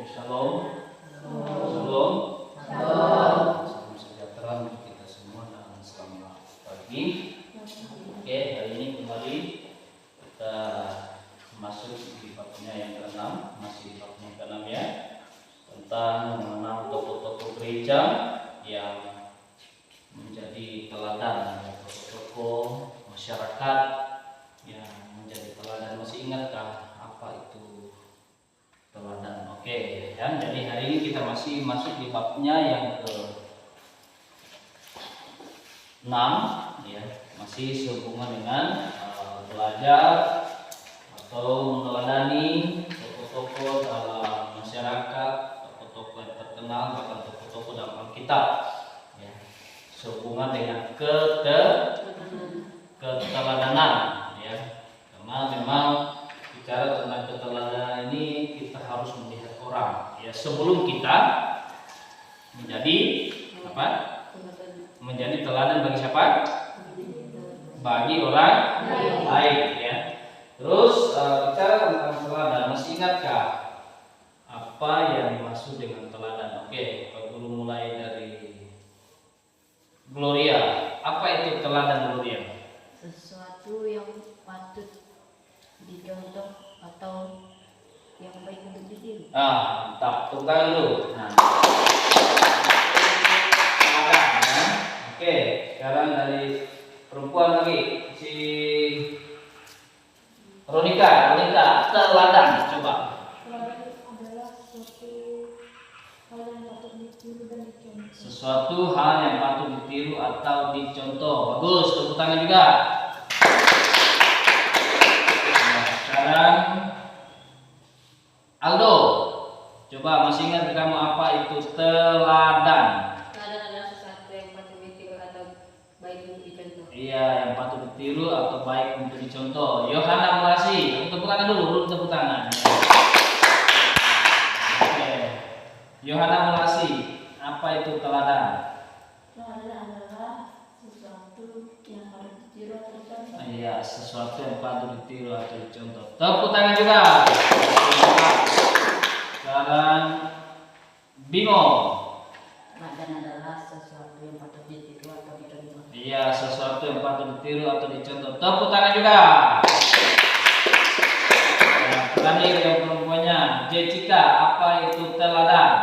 Shalom. Shalom. Salam sejahtera untuk kita semua dan selamat pagi. Oke, hari ini kembali kita masuk di babnya yang ke-6, masih di babnya yang ke-6 ya, tentang mengenal tokoh-tokoh gereja yang menjadi teladan, tokoh-tokoh masyarakat yang menjadi teladan. Masih ingatkah apa itu teladan? Oke, ya. Jadi hari ini kita masih masuk di babnya yang ke-6 ya, masih sehubungan dengan belajar atau meneladani tokoh-tokoh dalam masyarakat, tokoh-tokoh yang terkenal, bahkan tokoh-tokoh dalam Alkitab ya, sehubungan dengan keteladanan ya. Karena memang bicara tentang keteladanan ini kita harus melihat orang ya, sebelum kita menjadi apa? Menjadi teladan bagi siapa? Bagi orang lain ya. Terus bicara tentang teladan, masih ingatkah apa yang dimaksud dengan teladan? Oke, Pak Guru mulai dari Gloria. Apa itu teladan, Gloria? Sesuatu yang patut dicontoh atau yang baik untuk ditiru. Mantap, tepuk tangan dulu. Nah, teladan ya. Oke, sekarang dari perempuan lagi, si Ronika, teladan, coba. Teladan adalah suatu hal yang patut ditiru dan dicontoh. Sesuatu hal yang patut ditiru atau dicontoh. Bagus, tepuk tangan juga. Nah, sekarang Aldo, coba masih ingat kamu apa itu teladan? Teladan adalah sesuatu yang patut ditiru atau baik untuk dicontoh. Iya, yang patut ditiru atau baik untuk dicontoh. Yohana Mulasi, tepuk tangan dulu, belum tepuk tangan. Oke. Yohana Mulasi, apa itu teladan? Teladan adalah sesuatu yang patut ditiru atau dicontoh. Iya, sesuatu yang patut ditiru atau dicontoh. Tepuk tangan juga. Sekarang Bimo. Teladan adalah sesuatu yang patut ditiru atau dicontoh. Iya, sesuatu yang patut ditiru atau dicontoh. Tepuk tangan juga. Nah, terakhir yang perempuannya, Jessica, apa itu teladan?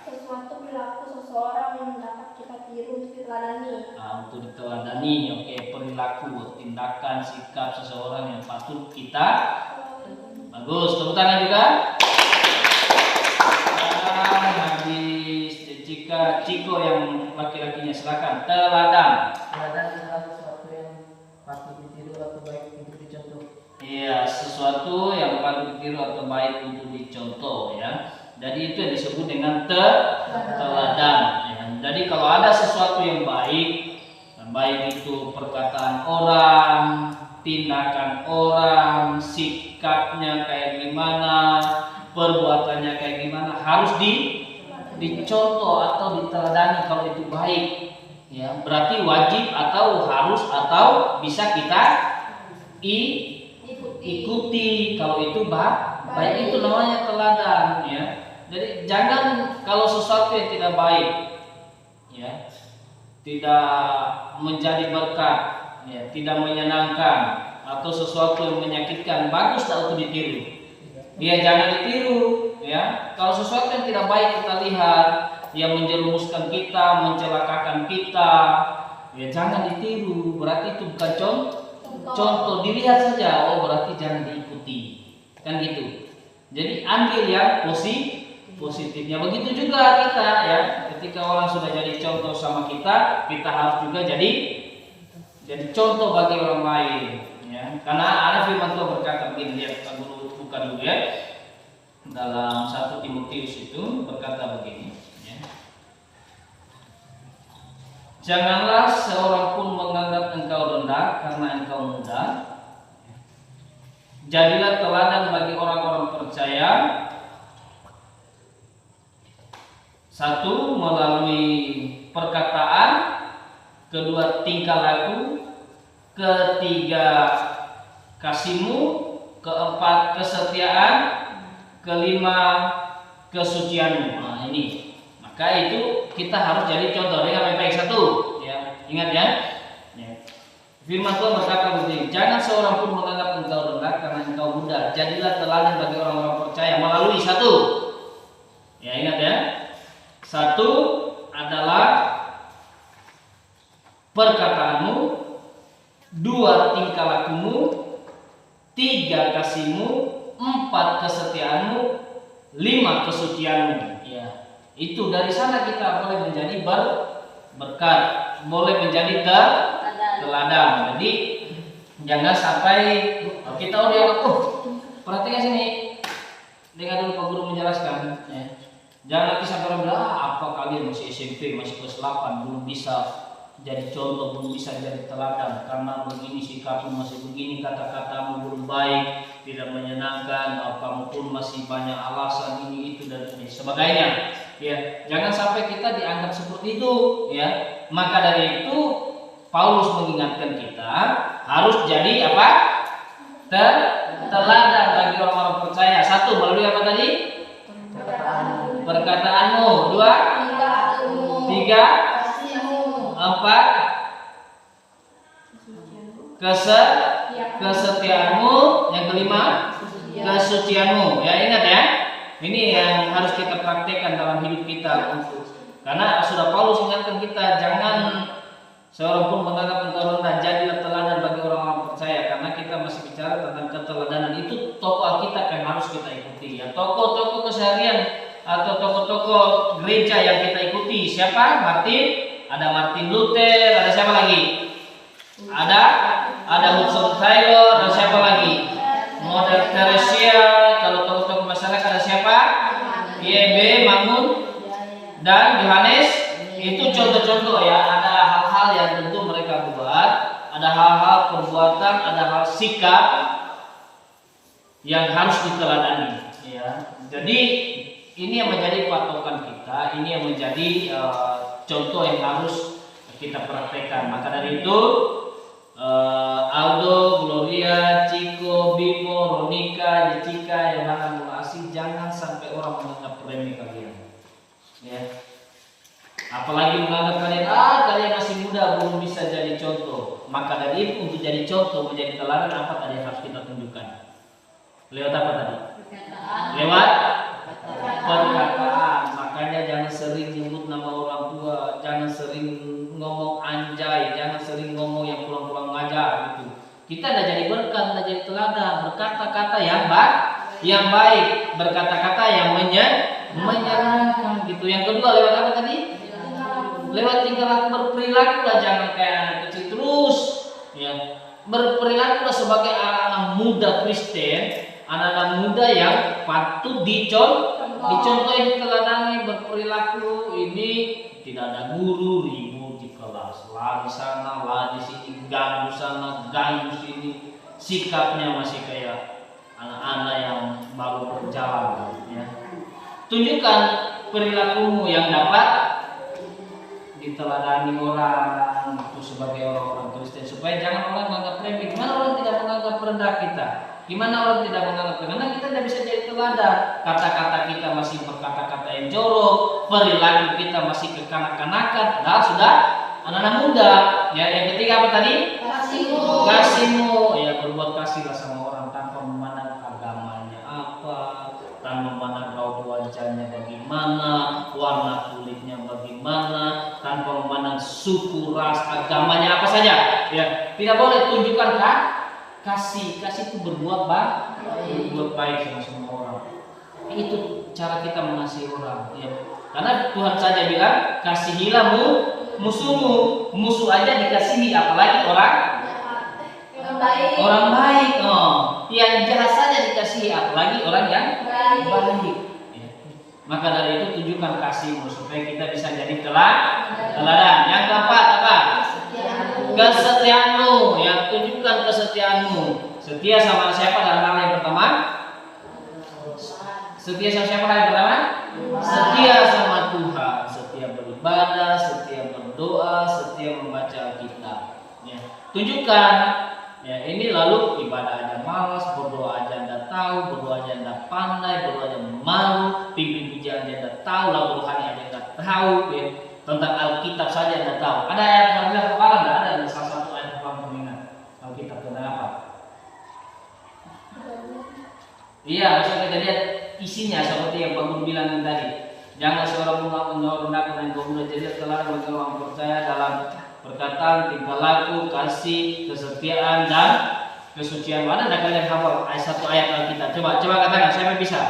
Sesuatu perilaku seseorang yang dapat kita tiru untuk diteladani. Nah, untuk diteladani, oke, perilaku, tindakan, sikap seseorang yang patut kita. Bagus, tepuk tangan juga. Habis Jessica, Ciko yang laki-lakinya, silakan. Teladan. Teladan adalah sesuatu yang patut ditiru atau baik untuk dicontoh. Iya, sesuatu yang patut ditiru atau baik untuk dicontoh ya. Jadi itu yang disebut dengan teladan. Ya. Jadi kalau ada sesuatu yang baik itu perkataan orang, tindakan orang, sikapnya kayak gimana, perbuatannya kayak gimana, harus dicontoh atau diteladani kalau itu baik. Ya, berarti wajib atau harus atau bisa kita ikuti kalau itu baik, itu namanya teladan ya. Jadi jangan kalau sesuatu yang tidak baik ya, tidak menjadi berkat ya, tidak menyenangkan atau sesuatu yang menyakitkan, bagus tak untuk ditiru. Dia jangan ditiru ya. Kalau sesuatu yang tidak baik kita lihat, yang menjerumuskan kita, mencelakakan kita, ya jangan ditiru. Berarti itu bukan contoh, dilihat saja, oh berarti jangan diikuti, kan gitu. Jadi ambil yang positifnya. Begitu juga kita ya, ketika orang sudah jadi contoh sama kita, kita harus juga jadi contoh bagi orang lain ya. Karena ada firman Tuhan berkata begini, lihat Pak Guru buka dulu ya, dalam 1 Timotius itu berkata begini ya. Janganlah seorang pun menganggap engkau rendah karena engkau muda. Jadilah teladan bagi orang-orang percaya. Satu, melalui perkataan. Kedua, tingkah laku. Ketiga, kasihmu. Keempat, kesetiaan. Kelima, kesucianmu. Nah, ini. Maka itu kita harus jadi contoh dengan baik satu. Ya, ingat ya. Firman Tuhan berkata begini, jangan seorang pun menganggap engkau rendah karena engkau muda. Jadilah teladan bagi orang-orang percaya melalui satu. Ya, ingat ya. Satu adalah perkataanmu, dua tingkah lakumu, tiga kasihmu, empat kesetiaanmu, lima kesucianmu. Ya, itu dari sana kita boleh menjadi berkat, boleh menjadi teladan. Jadi jangan sampai kita perhatikan sini. Dengar dulu Pak Guru menjelaskan. Ya. Jangan nanti sampai orang bilang apa kalian masih SMP, masih kelas 8 belum bisa jadi contoh, belum bisa jadi teladan karena begini sikapmu, masih begini kata-katamu belum baik, tidak menyenangkan, kamu pun masih banyak alasan ini itu dan sebagainya. Ya, jangan sampai kita dianggap seperti itu. Ya, maka dari itu Paulus mengingatkan kita harus jadi apa? Teladan bagi orang-orang percaya. Satu, melalui apa tadi? Perkataanmu. Dua, tiga, empat, kesetiaanmu. Yang kelima, kesucianmu. Ya, ingat ya. Ini yang harus kita praktekkan dalam hidup kita. Karena sudah Paulus ingatkan kita, jangan seorang pun menganggap engkau rendah, jadilah teladan bagi orang-orang percaya. Karena kita masih bicara tentang keteladanan, itu tokoh Alkitab yang harus kita ikuti. Ya, tokoh-tokoh keseharian atau tokoh-tokoh gereja yang kita ikuti. Siapa? Ada Martin Luther, ada siapa lagi? Ada Hudson Taylor, ada siapa lagi? Mother Teresa. Kalau tokoh-tokoh masyarakat ada siapa? YB Mangun dan Yohanes. Itu contoh-contoh ya. Ada hal-hal yang tentu mereka buat, ada hal-hal perbuatan, ada hal sikap yang harus diteladani. Ya. Jadi ini yang menjadi patokan kita, ini yang menjadi contoh yang harus kita praktekkan. Maka dari itu Aldo, Gloria, Chico, Bimo, Ronika, Jessica, Yohana, Mulasi, jangan sampai orang menganggap remeh kalian. Ya. Apalagi menganggap kalian masih muda belum bisa jadi contoh. Maka dari itu untuk jadi contoh, menjadi teladan, apa tadi yang harus kita tunjukkan? Lewat apa tadi? Lewat perkataan. Makanya jangan sering nyebut nama orang tua, jangan sering ngomong anjay, jangan sering ngomong yang pulang-pulang ngajar gitu. Kita udah jadi berkat, udah jadi teladan, berkata-kata yang baik, berkata-kata yang menyenangkan gitu. Yang kedua lewat apa tadi? Lewat tingkah laku, berperilaku lah, jangan kayak anak kecil terus. Ya, berperilaku lah sebagai anak-anak muda Kristen, anak-anak muda yang patut dicontohi, diteladani. Berperilaku ini tidak ada guru ribut di kelas, lah di sana, lah di sini, ganggu sana, ganggu sini. Sikapnya masih kayak anak-anak yang baru berjalan. Ya. Tunjukkan perilakumu yang dapat diteladani orang itu sebagai orang-orang Kristen, supaya jangan orang menganggap remeh. Gimana orang tidak menganggap rendah kita? Gimana orang tidak menganggap? Karena kita tidak bisa jadi teladan. Kata-kata kita masih berkata-kata yang jorok, perilaku kita masih kekanak-kanakan. Padahal sudah anak-anak muda. Ya, yang ketiga apa tadi? Kasihmu. Ya, berbuat kasihlah sama orang tanpa memandang agamanya apa, tanpa memandang raut wajahnya bagaimana, warna kulitnya bagaimana, tanpa memandang suku, ras, agamanya apa saja. Ya, tidak boleh tunjukkan kasih itu berbuat baik sama semua orang. Itu cara kita mengasihi orang. Ya. Karena Tuhan saja bilang kasihilah musuhmu. Musuh aja dikasihi, apalagi orang baik. Yang jahat saja dikasihi, apalagi orang yang baik. Ya. Maka dari itu tunjukkan kasihmu supaya kita bisa jadi teladan. Yang keempat apa? Kesetiaanmu. Ya, tunjukkan kesetiaanmu. Setia sama siapa dalam hal yang pertama? Setia sama siapa yang pertama? Setia sama Tuhan, setia beribadah, setia berdoa, setia membaca Alkitab. Ya, tunjukkan. Ya, ini lalu ibadah aja malas, berdoa aja Anda tahu, berdoa aja Anda pandai, berdoa aja malu, pimpin pekerjaan dia tidak tahu, lagu rohani dia tidak tahu, ya. Tentang Alkitab saja tidak tahu. Ada ayat hafalan tidak ada? Salah satu ayat hafalan pengingat Alkitab tentang apa? Iya, maksudnya kita lihat isinya seperti yang Pak Guru bilang tadi. Jangan seorang merendahkan yang pemuda, jadi telah bagi orang percaya dalam perkataan, tingkah laku, kasih, kesetiaan dan kesucian. Ada tidak kalian hafal satu ayat Alkitab? Coba katakan, siapa bisa?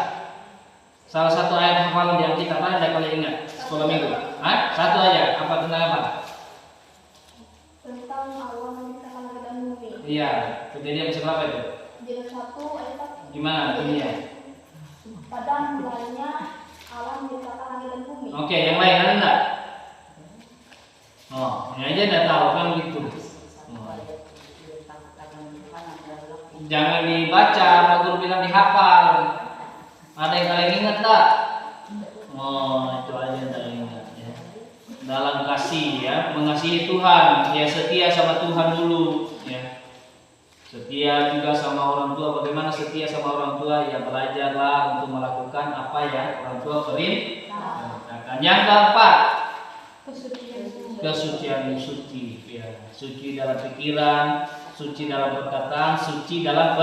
Salah satu ayat hafalan di Alkitab ada tidak kalian ingat? Sekolah minggu. Satu aja. Apa tentang apa? Tentang Allah menciptakan langit dan bumi. Iya. Kejadian berapa itu? Kejadian 1 ayat 1. Gimana bunyinya? Pada mulanya Allah menciptakan langit dan bumi. Oke, yang lain ada enggak? Oh, ini aja enggak tahu kan gitu. Jangan dibaca, Pak Guru bilang dihafal. Ada yang kalian ingat enggak? Oh, itu aja yang kalian ingat ya. Dalam kasih ya, mengasihi Tuhan, ya setia sama Tuhan dulu ya. Setia juga sama orang tua. Bagaimana setia sama orang tua? Ya belajarlah untuk melakukan apa ya orang tua perintahkan. Yang keempat, kesucian suci ya. Suci dalam pikiran, suci dalam perkataan, suci dalam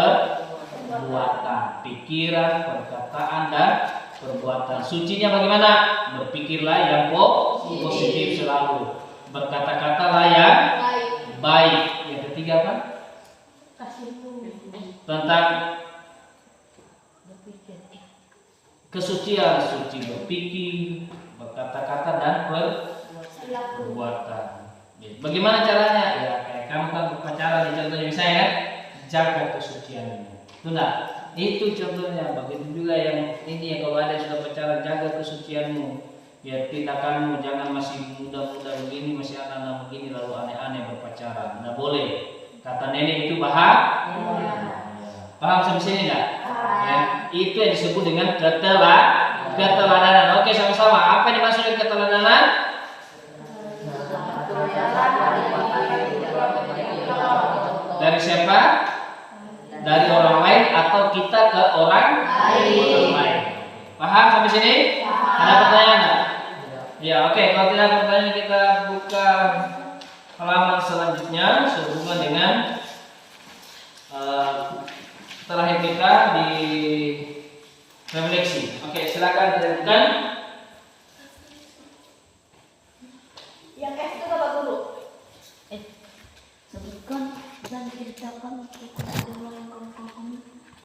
perbuatan. Pikiran, perkataan dan perbuatan. Sucinya bagaimana? Berpikirlah yang positif selalu. Berkata-katalah yang baik. Yang ketiga apa? Tentang kesucian, suci berpikir, berkata-kata dan perbuatan. Bagaimana caranya? Ya kayak kamu kan berpacaran, contohnya misalnya kan, jaga kesuciannya. Benar. Itu contohnya. Begitu juga yang ini ya, kalau ada yang sudah pacaran, jaga kesucianmu. Ya tindakanmu jangan masih muda-muda begini, masih anak-anak begini lalu aneh-aneh berpacaran. Tidak boleh. Kata nenek itu bahaya. Paham sampai sini enggak? Ya, itu yang disebut dengan keteladanan. Oke, sama-sama. Apa yang dimaksud dengan keteladanan? Dari siapa? Dari orang lain atau kita ke orang lain. Paham sampai sini? Ada pertanyaan enggak? Ya, oke. Kalau tidak ada pertanyaan, kita buka halaman selanjutnya sehubungan dengan terakhir kita di refleksi. Oke, silakan dilanjutkan.